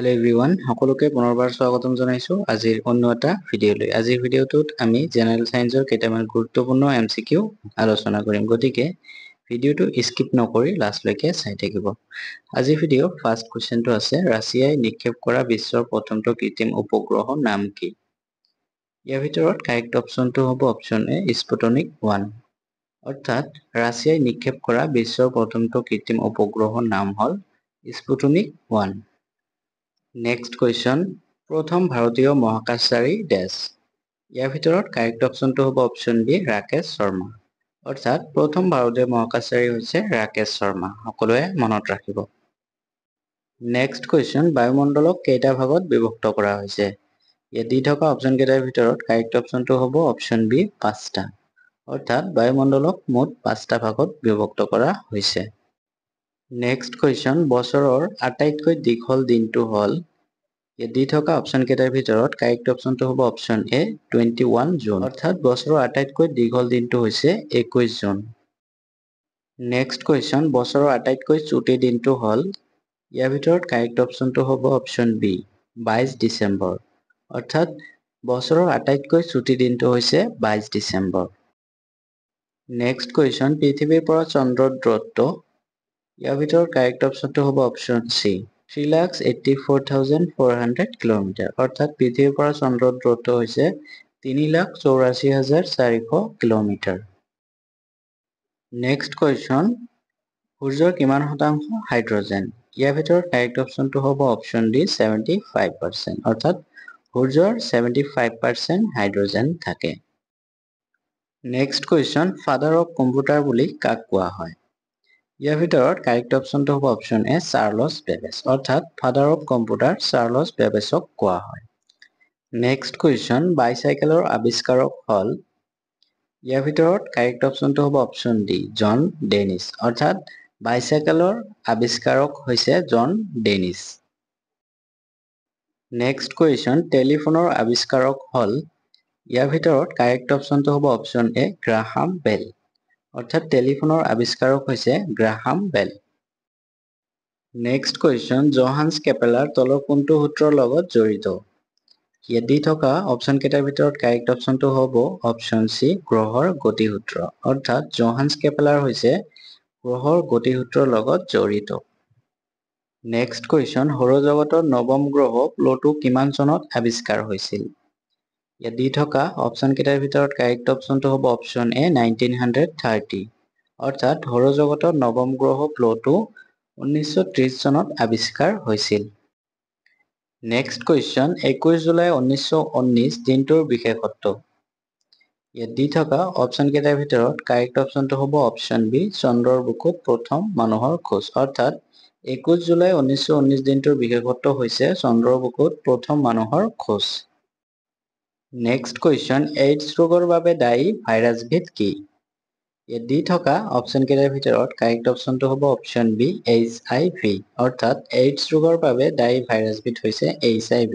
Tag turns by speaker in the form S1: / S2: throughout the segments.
S1: Hello everyone, সকলোকে পুনৰবাৰ স্বাগতম জনাইছো আজিৰ অন্য এটা ভিডিঅলৈ। আজিৰ ভিডিঅটোত আমি জেনাৰেল সায়েন্সৰ কেইটামান গুৰুত্বপূৰ্ণ এমসিকিউ আলোচনা কৰিম। গতিকে ভিডিঅটো স্কিপ নকৰি লাষ্টলৈকে চাই থাকিব। আজিৰ ভিডিঅ ফাৰ্স্ট কোৱেশ্চনটো আছে ৰাছিয়াই নিক্ষেপ কৰা বিশ্বৰ প্ৰথমটো কৃত্ৰিম উপগ্ৰহ নাম কি? ইয়াৰ ভিতৰত কাৰেক্ট অপচনটো হ'ব অপচন এ স্পুটনিক 1। অৰ্থাৎ ৰাছিয়াই নিক্ষেপ কৰা বিশ্বৰ প্ৰথমটো কৃত্ৰিম উপগ্ৰহৰ নাম হ'ল স্পুটনিক 1। নেক্সট কুৱেশ্যন প্ৰথম ভাৰতীয় মহাকাশচাৰী ডেছ। ইয়াৰ ভিতৰত কাৰেক্ট অপচনটো হ'ব অপচন বি ৰাকেশ শৰ্মা। অৰ্থাৎ প্ৰথম ভাৰতীয় মহাকাশচাৰী হৈছে ৰাকেশ শৰ্মা। সকলোৱে মনত ৰাখিব। নেক্সট কুৱেশ্যন বায়ুমণ্ডলক কেইটা ভাগত বিভক্ত কৰা হৈছে? ইয়াত দি থকা অপচন কেইটাৰ ভিতৰত কাৰেক্ট অপচনটো হ'ব অপচন বি 5টা। অৰ্থাৎ বায়ুমণ্ডলক মুঠ 5টা ভাগত বিভক্ত কৰা হৈছে। নেক্সট কুৱেশ্যন বছৰৰ আটাইতকৈ দীঘল দিনটো হ'ল? ইয়াত দি থকা অপচন কেইটাৰ ভিতৰত কাৰেক্ট অপচনটো হ'ব অপচন এ 21 জুন। অৰ্থাৎ বছৰৰ আটাইতকৈ দীঘল দিনটো হৈছে 21 জুন। নেক্সট কুৱেশ্যন বছৰৰ আটাইতকৈ চুটি দিনটো হ'ল? ইয়াৰ ভিতৰত কাৰেক্ট অপচনটো হ'ব অপচন বি 22 ডিচেম্বৰ। অৰ্থাৎ বছৰৰ আটাইতকৈ চুটি দিনটো হৈছে 22 ডিচেম্বৰ। নেক্সট কুৱেশ্যন পৃথিৱীৰ পৰা চন্দ্ৰৰ দূৰত্ব। ইয়াৰ ভিতৰত কাৰেক্ট অপচনটো হ'ব অপচন চি 3,84,400 কিলোমিটাৰ। অৰ্থাৎ পৃথিৱীৰ পৰা চন্দ্ৰৰ দূৰত্ব হৈছে 3,84,400 কিলোমিটাৰ। নেক্সট কুৱেশ্যন সূৰ্যৰ কিমান শতাংশ হাইড্ৰজেন? ইয়াৰ ভিতৰত কাৰেক্ট অপচনটো হ'ব অপচন ডি 75%। অৰ্থাৎ সূৰ্যৰ 75% হাইড্ৰজেন থাকে। Next question father of computer বুলি কাক কোৱা হয়? ইয়াৰ ভিতৰত কাৰেক্ট অপচনটো হ'ব অপচন এ চাৰ্লছ বেবেজ। অৰ্থাৎ ফাদাৰ অফ কম্পিউটাৰ চাৰ্লছ বেবেজক কোৱা হয়। নেক্সট কুৱেশ্যন বাইচাইকেলৰ আৱিষ্কাৰক হ'ল? ইয়াৰ ভিতৰত কাৰেক্ট অপচনটো হ'ব অপচন ডি জন ডেনিছ। অৰ্থাৎ বাইচাইকেলৰ আৱিষ্কাৰক হৈছে জন ডেনিছ। নেক্সট কুৱেশ্যন টেলিফোনৰ আৱিষ্কাৰক হ'ল? ইয়াৰ ভিতৰত কাৰেক্ট অপচনটো হ'ব অপচন এ গ্ৰাহাম বেল। অৰ্থাৎ টেলিফোনৰ আৱিষ্কাৰক হৈছে গ্ৰাহাম বেল। নেক্সট কুৱেশ্যন জোহান্স কেপেলাৰ তলৰ কোনটো সূত্ৰৰ লগত জড়িত? ইয়াত দি থকা অপচন কেইটাৰ ভিতৰত কাৰেক্ট অপচনটো হ'ব অপচন চি গ্ৰহৰ গতিসূত্ৰ। অৰ্থাৎ জোহান্স কেপেলাৰ হৈছে গ্ৰহৰ গতিসূত্ৰৰ লগত জড়িত। নেক্সট কুৱেশ্যন সৌৰজগতৰ নৱম গ্ৰহ প্লুটো কিমান চনত আৱিষ্কাৰ হৈছিল? ইয়াত দি থকা অপচন কেইটাৰ ভিতৰত কাৰেক্ট অপচনটো হ'ব অপচন এ 1930। অৰ্থাৎ সৌৰজগতৰ নৱম গ্ৰহ প্লুটো 1930 চনত আৱিষ্কাৰ হৈছিল। নেক্সট কুৱেশ্যন 21 জুলাই 1919 দিনটোৰ বিশেষত্ব। ইয়াত দি থকা অপচন কেইটাৰ ভিতৰত কাৰেক্ট অপচনটো হ'ব অপচন বি চন্দ্ৰৰ বুকুত প্ৰথম মানুহৰ খোজ। অৰ্থাৎ 21 জুলাই 1919 দিনটোৰ বিশেষত্ব হৈছে চন্দ্ৰৰ বুকুত প্ৰথম মানুহৰ খোজ। নেক্সট কুৱেশ্যন এইডছ ৰোগৰ বাবে দায়ী ভাইৰাছবিধ কি? ইয়াত দি থকা অপচন কেইটাৰ ভিতৰত কাৰেক্ট অপচনটো হ'ব অপচন বি HIV। অৰ্থাৎ এইডছ ৰোগৰ বাবে দায়ী ভাইৰাছবিধ হৈছে HIV।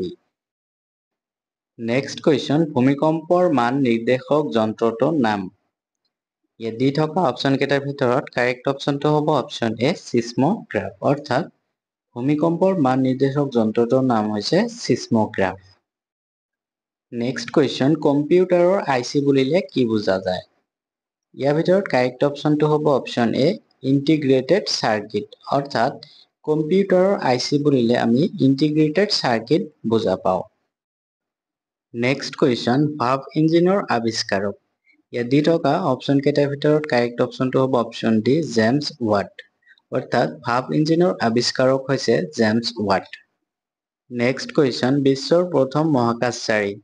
S1: নেক্সট কুৱেশ্যন ভূমিকম্পৰ মান নিৰ্দেশক যন্ত্ৰটোৰ নাম। ইয়াত দি থকা অপচন কেইটাৰ ভিতৰত কাৰেক্ট অপচনটো হ'ব অপচন এ চিস্মোগ্ৰাফ। অৰ্থাৎ ভূমিকম্পৰ মান নিৰ্দেশক যন্ত্ৰটোৰ নাম হৈছে চিস্মোগ্ৰাফ। নেক্সট কুৱেশ্যন কম্পিউটাৰৰ আইচি বুলিলে কি বুজা যায়? ইয়াৰ ভিতৰত কাৰেক্ট অপচনটো হ'ব অপচন এ ইণ্টিগ্ৰেটেড চাৰ্কিট। অৰ্থাৎ কম্পিউটাৰৰ আইচি বুলিলে আমি ইণ্টিগ্ৰেটেড চাৰ্কিট বুজা পাওঁ। নেক্সট কুৱেশ্যন ভাব ইঞ্জিনৰ আৱিষ্কাৰক। ইয়াত দি থকা অপচন কেইটাৰ ভিতৰত কাৰেক্ট অপচনটো হ'ব অপচন ডি জেমছ ৱাট। অৰ্থাৎ ভাব ইঞ্জিনৰ আৱিষ্কাৰক হৈছে জেমছ ৱাট। নেক্সট কুৱেশ্যন বিশ্বৰ প্ৰথম মহাকাশচাৰী।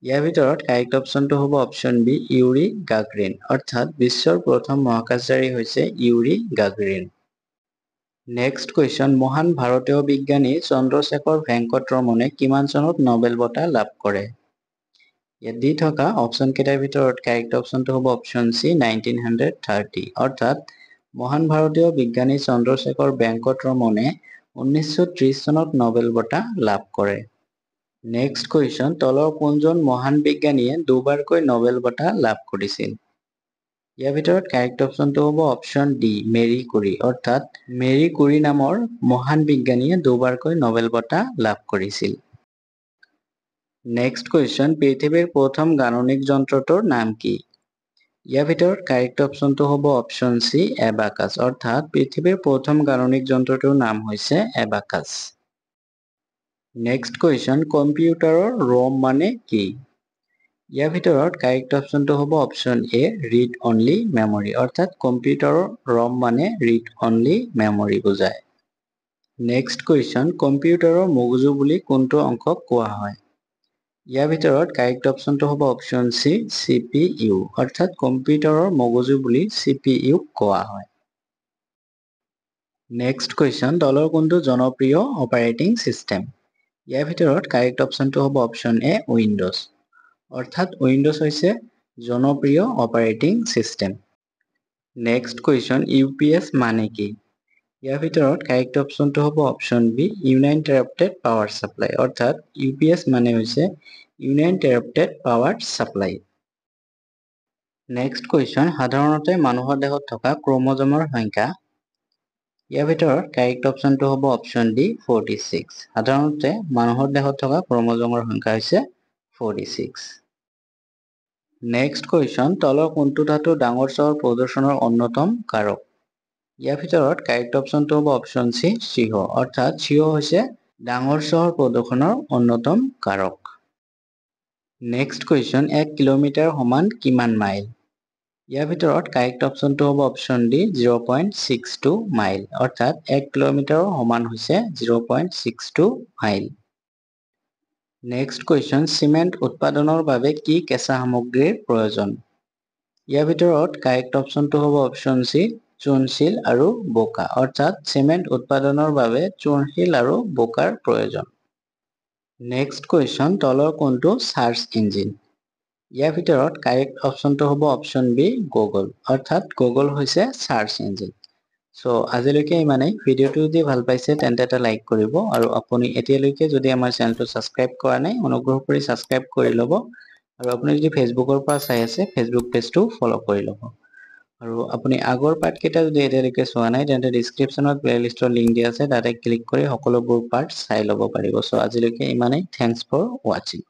S1: ইয়াৰ ভিতৰত কাৰেক্ট অপচনটো হ'ব অপচন বি ইউৰি গাগৰিন। অৰ্থাৎ বিশ্বৰ প্ৰথম মহাকাশচাৰী হৈছে ইউৰি গাগৰিন। নেক্সট কুৱেশ্যন মহান ভাৰতীয় বিজ্ঞানী চন্দ্ৰশেখৰ ভেংকট ৰমনে কিমান চনত নোবেল বঁটা লাভ কৰে? ইয়াত দি থকা অপচন কেইটাৰ ভিতৰত কাৰেক্ট অপচনটো হ'ব অপচন চি 1930। অৰ্থাৎ মহান ভাৰতীয় বিজ্ঞানী চন্দ্ৰশেখৰ ভেংকট ৰমনে 1930 চনত নোবেল বঁটা লাভ কৰে। নেক্সট কুৱেশ্যন তলৰ কোনজন মহান বিজ্ঞানীয়ে দুবাৰকৈ নোবেল বঁটা লাভ কৰিছিল? ইয়াৰ ভিতৰত কাৰেক্ট অপশনটো হ'ব অপশন ডি মেৰী কুৰী অৰ্থাৎ মেৰী কুৰী নামৰ মহান বিজ্ঞানীয়ে দুবাৰকৈ নোবেল বঁটা লাভ কৰিছিল। নেক্সট কুৱেশ্যন পৃথিৱীৰ প্ৰথম গাণনিক যন্ত্ৰটোৰ নাম কি? ইয়াৰ ভিতৰত কাৰেক্ট অপশনটো হ'ব অপশন সি এবাকাছ অৰ্থাৎ পৃথিৱীৰ প্ৰথম গাণনিক যন্ত্ৰটোৰ নাম হৈছে এবাকাছ। নেক্সট কুৱেশ্যন কম্পিউটাৰৰ ৰম মানে কি? ইয়াৰ ভিতৰত কাৰেক্ট অপশনটো হ'ব option A read only memory অৰ্থাৎ কম্পিউটাৰৰ ৰম মানে ৰিড অনলি মেমৰি বুজায়। নেক্সট কুৱেশ্যন কম্পিউটাৰৰ মগজু বুলি কোনটো অংশক কোৱা হয়? ইয়াৰ ভিতৰত কাৰেক্ট অপশনটো হ'ব অপশন সি CPU অৰ্থাৎ কম্পিউটাৰৰ মগজু বুলি CPU কোৱা হয়। নেক্সট কুৱেশ্যন তলৰ কোনটো জনপ্ৰিয় অপাৰেটিং সিস্টেম? ইয়াৰ ভিতৰত কাৰেক্ট অপশনটো হ'ব অপশন এ উইন্ডোজ অৰ্থাৎ উইন্ডোজ হৈছে জনপ্ৰিয় operating system. Next question UPS মানে কি? ইয়াৰ ভিতৰত কাৰেক্ট অপশনটো হ'ব অপশন বি ইউনিণ্টাৰাপ্টেড পাৱাৰ সাপ্লাই অৰ্থাৎ UPS মানে হৈছে ইউনিণ্টাৰাপ্টেড পাৱাৰ সাপ্লাই। নেক্সট কুৱেশ্যন সাধাৰণতে মানুহৰ দেহত থকা ক্ৰমোজমৰ সংখ্যা? ইয়াৰ ভিতৰত কাৰেক্ট অপশনটো হ'ব অপশন ডি 46 সাধাৰণতে মানুহৰ দেহত থকা ক্ৰমোজমৰ সংখ্যা হৈছে 46। নেক্সট কুৱেশ্যন তলৰ কোনটো ধাতু ডাঙৰ চহৰ প্ৰদূষণৰ অন্যতম কাৰক? ইয়াৰ ভিতৰত কাৰেক্ট অপশনটো হ'ব অপশন সি সিহ অৰ্থাৎ সিহ হৈছে ডাঙৰ চহৰ প্ৰদূষণৰ অন্যতম কাৰক। নেক্সট কুৱেশ্যন 1 কিলোমিটাৰ সমান কিমান মাইল? ইয়াৰ ভিতৰত কাৰেক্ট অপশনটো হ'ব অপশন ডি 0.62 মাইল অৰ্থাৎ 1 কিলোমিটাৰৰ সমান হৈছে 0.62 মাইল। নেক্সট কুৱেশ্যন চিমেণ্ট উৎপাদনৰ বাবে কি কেঁচা সামগ্ৰীৰ প্ৰয়োজন? ইয়াৰ ভিতৰত কাৰেক্ট অপশনটো হ'ব অপশন সি চূণশিল আৰু বোকা অৰ্থাৎ চিমেণ্ট উৎপাদনৰ বাবে চূণশিল আৰু বোকাৰ প্ৰয়োজন। নেক্সট কুৱেশ্যন তলৰ কোনটো সাৰ্চ ইঞ্জিন? ইয়াৰ ভিতৰত কাৰেক্ট অপশনটো হ'ব অপশন বি গুগল অৰ্থাৎ গুগল হৈছে সাৰ্চ ইঞ্জিন। সো আজিলৈকে ইমানেই। ভিডিঅ'টো যদি ভাল পাইছে তেন্তে এটা লাইক কৰিব আৰু আপুনি এতিয়ালৈকে যদি আমাৰ চেনেলটো সাবস্ক্ৰাইব কৰা নাই অনুগ্ৰহ কৰি সাবস্ক্ৰাইব কৰি ল'ব আৰু আপুনি যদি ফেচবুকৰ পৰা চাই আছে ফেচবুক পেজটো ফলো কৰি ল'ব আৰু আপুনি আগৰ পাৰ্ট কেইটা যদি এতিয়ালৈকে চোৱা নাই তেন্তে ডেসক্ৰিপচনত প্লেলিষ্টৰ লিংক দিয়া আছে তাতে ক্লিক কৰি সকলোবোৰ পাৰ্ট চাই ল'ব পাৰিব। সো আজিলৈকে ইমানেই। Thanks for watching.